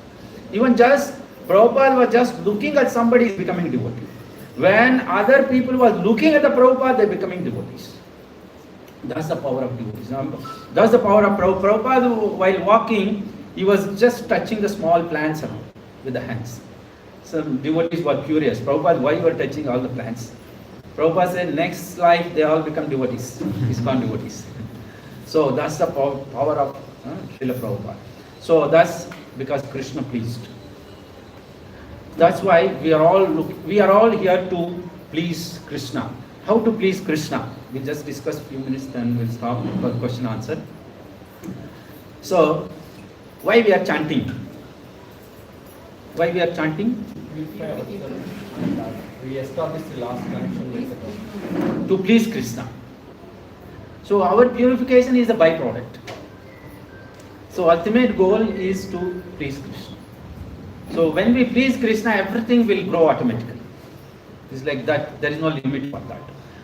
Even just Prabhupada was just looking at somebody is becoming devotee. When other people were looking at the Prabhupada, they're becoming devotees. That's the power of devotees. That's the power of Prabhupada. Prabhupada, while walking, he was just touching the small plants around with the hands. Some devotees were curious. Prabhupada, why you are touching all the plants? Prabhupada said, next life they all become devotees. ISKCON devotees. So that's the power of Srila Prabhupada. So that's because Krishna pleased. That's why we are all here to please Krishna. How to please Krishna? We'll just discuss a few minutes, then we'll stop for question answer. So, why we are chanting? Why we are chanting? We establish the last connection with the God. To please Krishna. So our purification is a byproduct. So ultimate goal is to please Krishna. So when we please Krishna, everything will grow automatically. It's like that, there is no limit for that.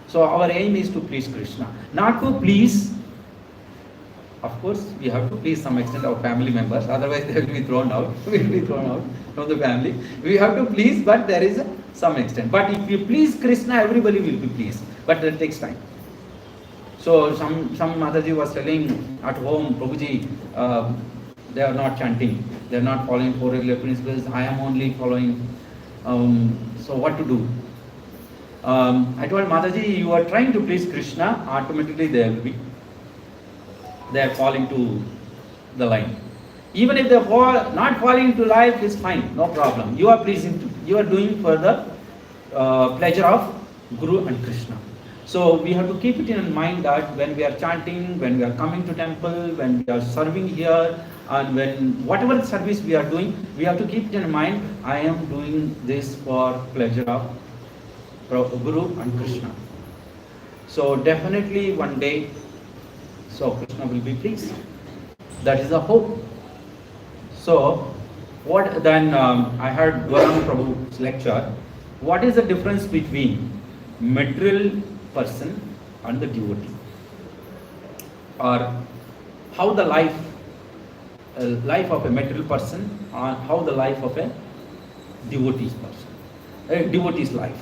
So our aim is to please Krishna. Not to please, of course, we have to please some extent our family members, otherwise they will be thrown out. We will be thrown out from the family. We have to please, but there is some extent. But if you please Krishna, everybody will be pleased. But it takes time. So some Mataji was telling at home, Prabhuji, they are not chanting. They are not following four regular principles. I am only following. So what to do? I told Mataji, you are trying to please Krishna, automatically they are falling to the line. Even if they are not falling to life, is fine, no problem. You are pleasing to, you are doing for the pleasure of Guru and Krishna. So we have to keep it in mind that when we are chanting, when we are coming to temple, when we are serving here, and when whatever service we are doing, we have to keep it in mind, I am doing this for pleasure of Guru and Krishna. So definitely one day, so Krishna will be pleased. That is the hope. So what then I heard Gauranga Prabhu's lecture. What is the difference between material person and the devotee? Or how the life of a material person, and how the life of a devotee's person, a devotee's life.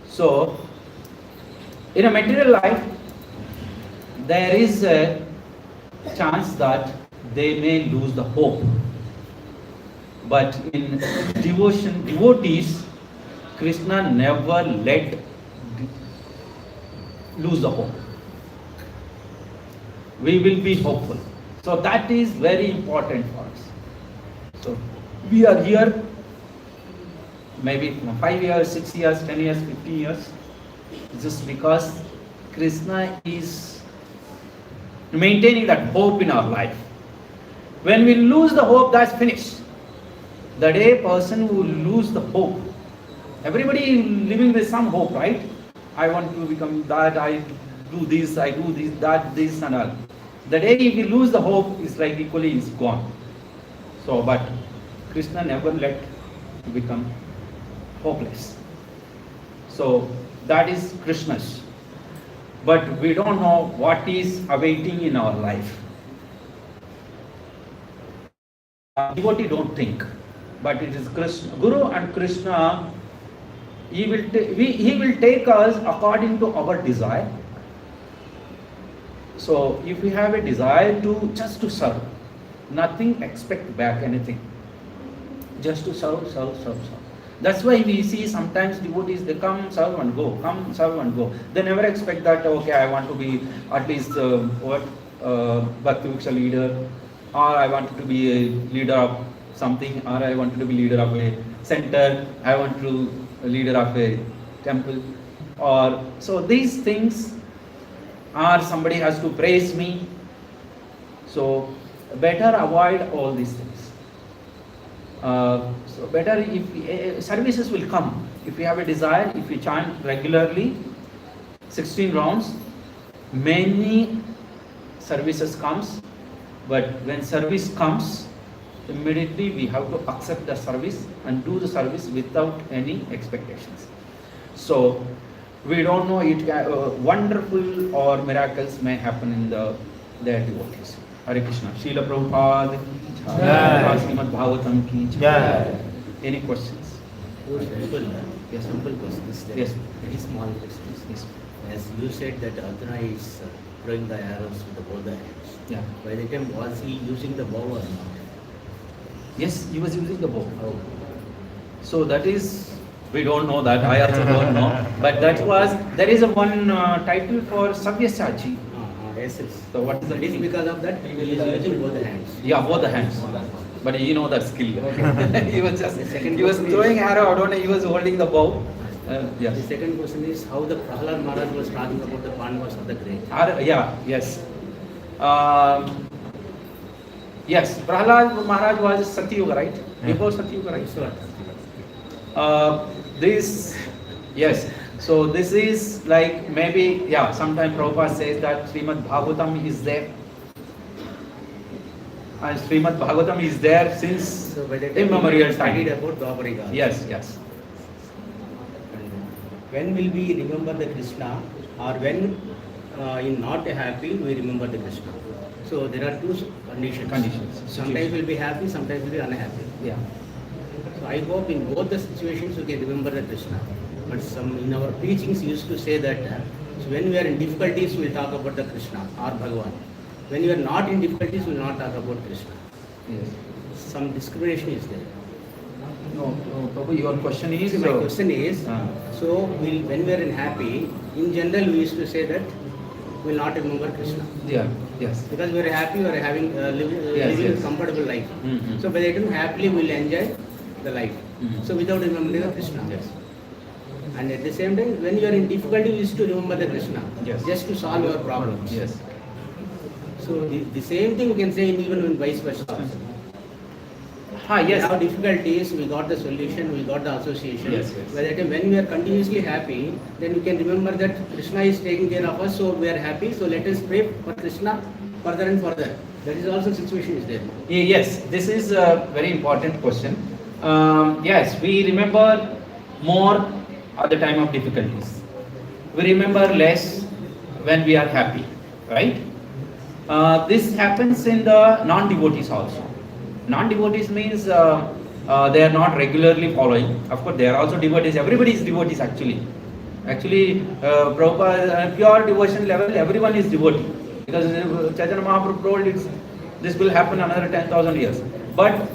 So in a material life, there is a chance that they may lose the hope. But in devotees, Krishna never let lose the hope. We will be hopeful. So that is very important for us. So we are here maybe 5 years, 6 years, 10 years, 15 years, just because Krishna is maintaining that hope in our life. When we lose the hope, that's finished. The day person will lose the hope. Everybody living with some hope, right? I want to become that, I do this, that, this and all. The day if you lose the hope, it's like equally is gone. So, but Krishna never let you become hopeless. So that is Krishna's. But we don't know what is awaiting in our life. Devotee don't think, but it is Krishna, Guru and Krishna. He will take us according to our desire. So if we have a desire to just to serve, nothing expect back anything, just to serve. That's why we see sometimes devotees, they come, serve and go, come, serve and go. They never expect that, okay, I want to be at least Bhakti Viksha leader, or I want to be a leader of something, or I want to be leader of a center, I want to be a leader of a temple. Or so these things, or somebody has to praise me. So better avoid all these things. So better if services will come. If we have a desire, if we chant regularly, 16 rounds, many services comes. But when service comes, immediately we have to accept the service and do the service without any expectations. So we don't know, it wonderful or miracles may happen in their devotees. Hare Krishna. Srila Prabhupada ki jai. Srimad Bhagavatam ki jai. Any questions? Yes, simple questions. Yes. Very small questions. Yes. As you said that Arjuna is throwing the arrows with the both the hands. Yeah. By the time was he using the bow or not? Yes, he was using the bow. Oh. So that is, we don't know that. I also don't know. But that was, there is a one title for Sabyasachi. Yes, yes. So what is the It is meaning? because of that he is using both the hands. Yeah, both the hands. But you know that skill. He was just, The second he was question throwing is- arrow, I don't know, he was holding the bow. The Yes. second question is how the Prahlad Maharaj was talking about the Pandavas of the great. Yeah, yes. Yes, Prahlad Maharaj was Satyuga, right? Before Satyuga, right? So, This, yes. So this is like maybe, yeah, sometime Prabhupada says that Srimad Bhagavatam is there. And Srimad Bhagavatam is there since so by the time immemorial we studied time. about Dwapara. Yes, yes. When will we remember the Krishna, or when in not happy we remember the Krishna? So there are two conditions. Sometimes we'll be happy, sometimes we'll be unhappy. Yeah. So I hope in both the situations we can remember the Krishna. But some in our teachings used to say that so when we are in difficulties we'll talk about the Krishna or Bhagavan. When we are not in difficulties we'll not talk about Krishna. Yes. Some discrimination is there. No, Prabhu, your question is. See, my question is, so when we are in happy, in general we used to say that we will not remember Krishna. Yeah, yes. Because we are happy, we are having living yes. a comfortable life. Mhm. So by the time happily we will enjoy the life. Mhm. So without remembering the Krishna. Yes. And at the same time, when you are in difficulty, we used to remember the Krishna. Yes. Just to solve our problems. Yes. So the same thing we can say even in vice versa. Yes. Our difficulties, we got the solution, we got the association. Yes, yes. By the time when we are continuously happy, then we can remember that Krishna is taking care of us, so we are happy. So let us pray for Krishna further and further. That is also situation is there. Yes, this is a very important question. Yes, we remember more at the time of difficulties. We remember less when we are happy, right? This happens in the non-devotees also. Non-devotees means they are not regularly following. Of course, they are also devotees. Everybody is devotees actually. Actually, Prabhupada, pure devotion level, everyone is devotee. Because Chaitanya Mahaprabhu told this will happen another 10,000 years. But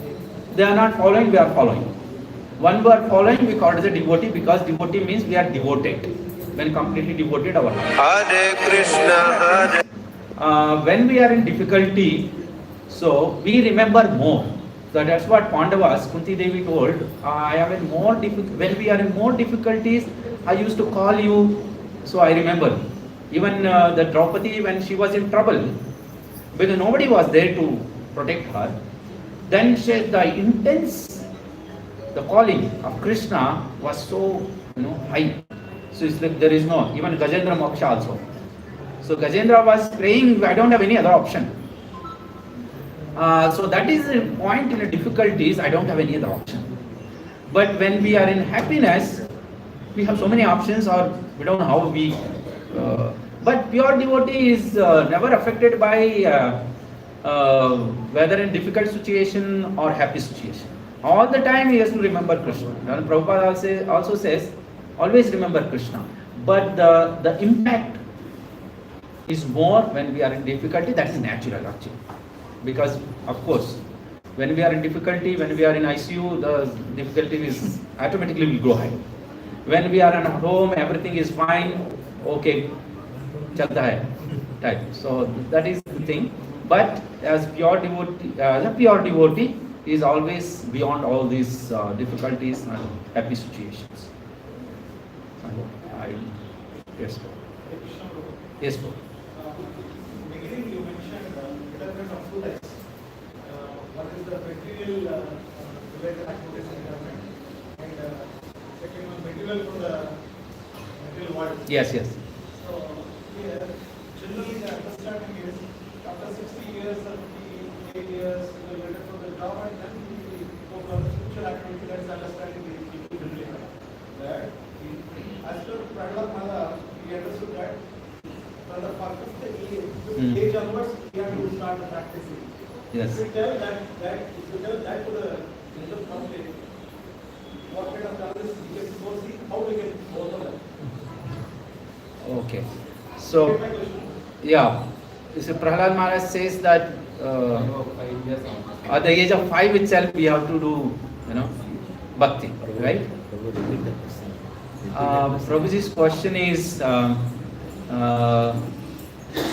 they are not following, we are following. One we are following, we call it as a devotee because devotee means we are devoted. When completely devoted our life. Hare Krishna, Hare When we are in difficulty, so we remember more. So that's what Pandavas, Kunti Devi told, I am in more when we are in more difficulties, I used to call you, so I remember. Even the Draupadi, when she was in trouble, because nobody was there to protect her, then the calling of Krishna was so high. So it's like there is no, even Gajendra Moksha also. So Gajendra was praying, I don't have any other option. So that is the point in the difficulties, I don't have any other option. But when we are in happiness, we have so many options, or we don't know how we. But pure devotee is never affected by whether in difficult situation or happy situation. All the time he has to remember Krishna. And Prabhupada also says, always remember Krishna. But the impact is more when we are in difficulty. That is natural actually. Because of course, When we are in difficulty, when we are in ICU, the difficulty is automatically will go high. When we are at home, everything is fine, okay, chalta hai type. So that is the thing. But as a pure devotee is always beyond all these difficulties and happy situations. Yes, yes, bro. Beginning you mentioned retirement of two types. One is the material related activities retirement, and second one material from the material world. Yes, yes. So here, generally the understanding is after 60 years or 58 years, you will retire from the job and then you go for the spiritual activity. That is understanding the people generally have. That as per Prahlad Maharaj, he understood that from the 50th age onwards, we have to start practicing. Yes. If you tell that to the general public, what kind of challenges we can foresee, how we can overcome that? Okay. So, yeah. So Prahlad Maharaj says that at the age of 5 itself we have to do, bhakti, right? Prabhuji's question is, there are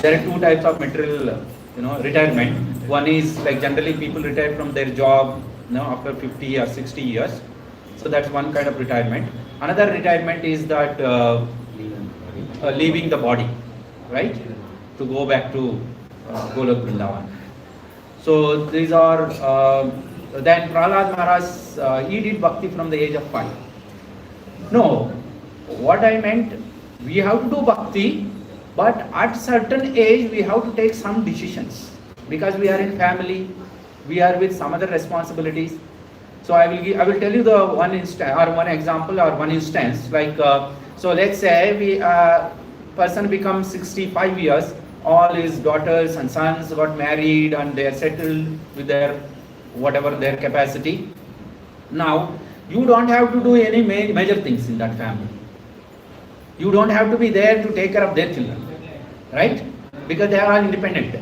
two types of material, retirement. One is like generally people retire from their job, after 50 or 60 years. So that's one kind of retirement. Another retirement is that leaving the body, right? To go back to Golok Vrindavan. So these are, then Prahlad Maharaj, he did bhakti from the age of 5. No, what I meant, we have to do bhakti, but at certain age we have to take some decisions. Because we are in family, we are with some other responsibilities. So I will tell you the one example or one instance. Like so, let's say person becomes 65 years. All his daughters and sons got married and they are settled with their whatever their capacity. Now you don't have to do any major things in that family. You don't have to be there to take care of their children, right? Because they are all independent.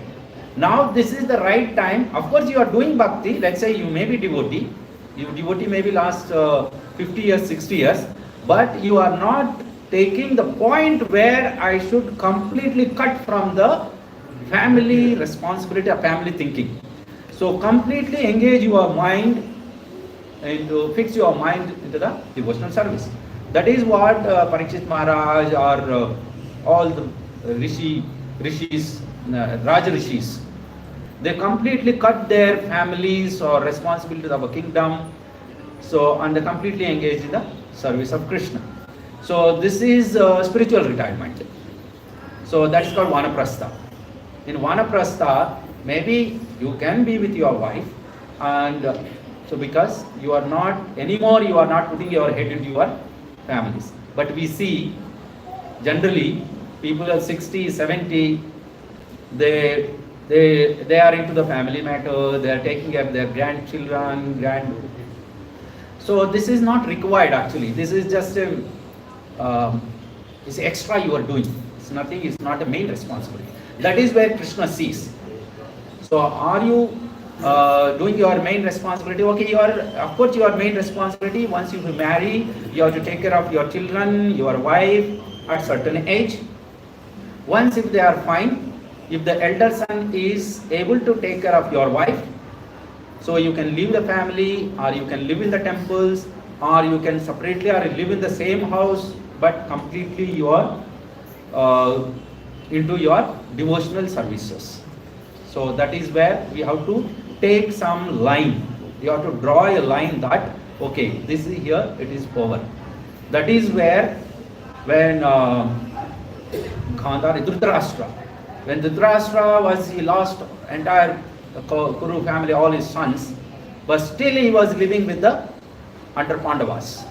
Now this is the right time. Of course, you are doing bhakti. Let's say you may be devotee. Your devotee maybe last 50 years, 60 years, but you are not taking the point where I should completely cut from the family responsibility or family thinking. So completely engage your mind and fix your mind into the devotional service. That is what Parikshit Maharaj or all the rishis, Raja rishis, they completely cut their families or responsibility of a kingdom, so and they completely engage in the service of Krishna. So this is spiritual retirement. So that's called Vanaprastha. In Vanaprastha, maybe you can be with your wife, and so because you are not anymore, you are not putting your head into your families. But we see generally people are 60, 70, they are into the family matter, they are taking care of their grandchildren, So this is not required actually. This is just a it's extra you are doing. It's nothing, it's not a main responsibility. That is where Krishna sees. So are you doing your main responsibility? Okay, of course your main responsibility, once you marry, you have to take care of your children, your wife at certain age. Once if they are fine, if the elder son is able to take care of your wife, so you can leave the family, or you can live in the temples, or you can separately or live in the same house, but completely you are into your devotional services. So that is where we have to take some line. You have to draw a line that, okay, this is here, it is over. That is where when Dhritarashtra, when Dhritarashtra he lost entire Kuru family, all his sons, but still he was living with the under Pandavas.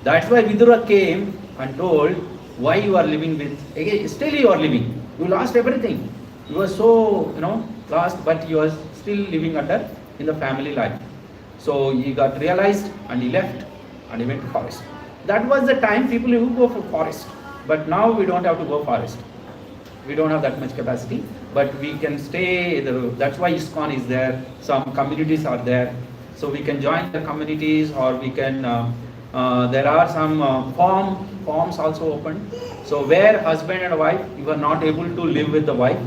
That's why Vidura came and told, why you are living with, again, still you are living. You lost everything. You were so, lost, but you are still living in the family life. So he got realized and he left and he went to forest. That was the time people who go for forest. But now we don't have to go forest. We don't have that much capacity. but we can stay, that's why ISKCON is there, some communities are there, so we can join the communities, or we can, there are some forms also open, so where husband and wife, you are not able to live with the wife,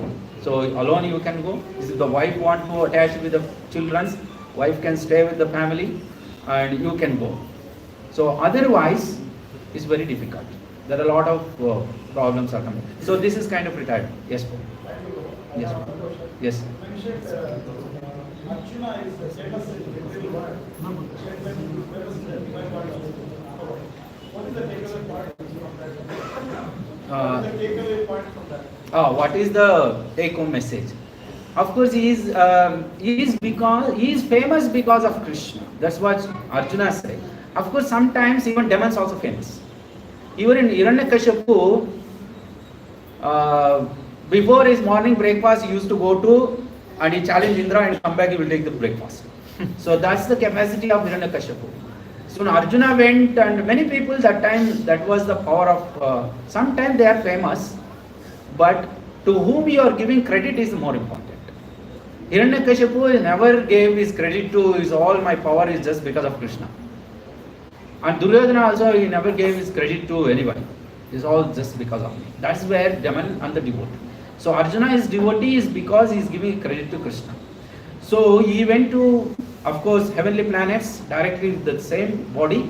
so alone you can go. If the wife want to attach with the children, wife can stay with the family, and you can go. So otherwise, it's very difficult. There are a lot of problems are coming. So this is kind of retired. Yes, Prabhu. Yes. Yes. You mentioned Arjuna is famous in material world. What is the takeaway part from that? What is the takeaway part from that? What is the take-home message? Of course, he is famous because of Krishna. That's what Arjuna said. Of course, sometimes even demons also famous. Even in Hiranyakashipu, before his morning breakfast, he used to go to and he challenged Indra and come back, he will take the breakfast. So that's the capacity of Hiranyakashipu. So when Arjuna went, and many people that time, that was the power of, sometimes they are famous, but to whom you are giving credit is more important. Hiranyakashipu never gave his credit to his all my power is just because of Krishna. And Duryodhana also, he never gave his credit to anybody. It's all just because of me. That's where demon and the devotee. So Arjuna is devotee is because he is giving credit to Krishna. So he went to, of course, heavenly planets directly with the same body,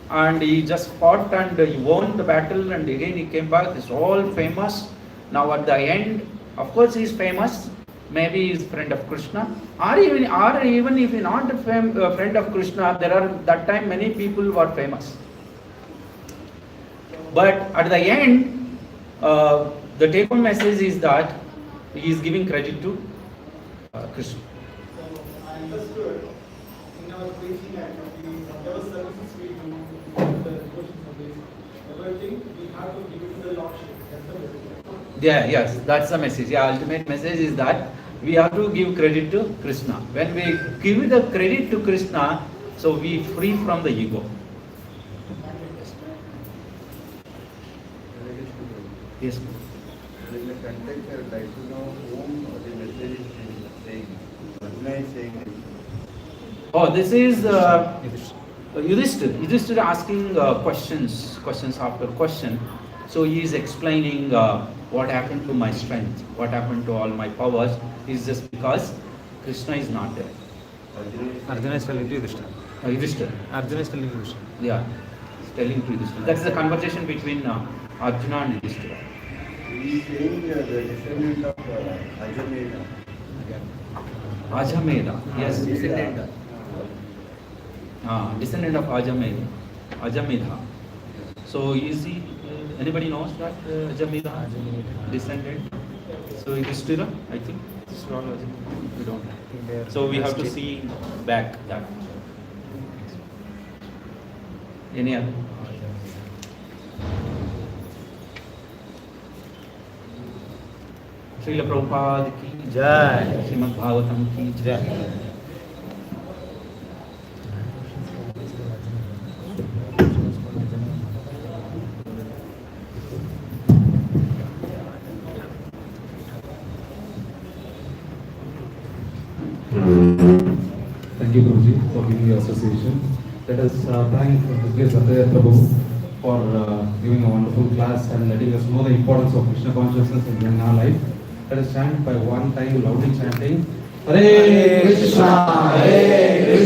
and he just fought and he won the battle, and again he came back. It's all famous. Now at the end, of course, he is famous. Maybe he is friend of Krishna, or even if he not a friend of Krishna, there are that time many people were famous. But at the end, the take-home message is that he is giving credit to Krishna. So I understood in our preaching and whatever services we do, the devotion service, everything, we have to give it to the Lordship. That's the message. Yeah, yes, that's the message. Yeah, ultimate message is that we have to give credit to Krishna. When we give the credit to Krishna, so we free from the ego. Yes. In the context, I would like to know whom the message is saying. Arjuna is saying. Oh, this is Yudhishthira. Yudhishthira asking questions after question. So he is explaining what happened to my strength, what happened to all my powers is just because Krishna is not there. Arjuna is telling to Yudhishthira. Yudhishthira. Arjuna is telling Yudhishthira. Yeah, he's telling to Yudhishthira. That's the conversation between Arjuna and Yudhishthira. He is saying the descendant of Ajameda. Ajameda, yes. Descendant. Descendant of Ajameda. So is he, anybody knows that Ajameda descendant? So Yudhishthira, I think. We don't know. So we have to see back that. Any other? Srila Prabhupada ki Jai. Srimad Bhagavatam ki Jai. Thank you, Prabhuji, for giving your association. Let us thank Rathayatra Prabhu for giving a wonderful class and letting us know the importance of Krishna consciousness in our life. Let us chant by one time, loudly chanting, Hare Krishna, Hare Krishna.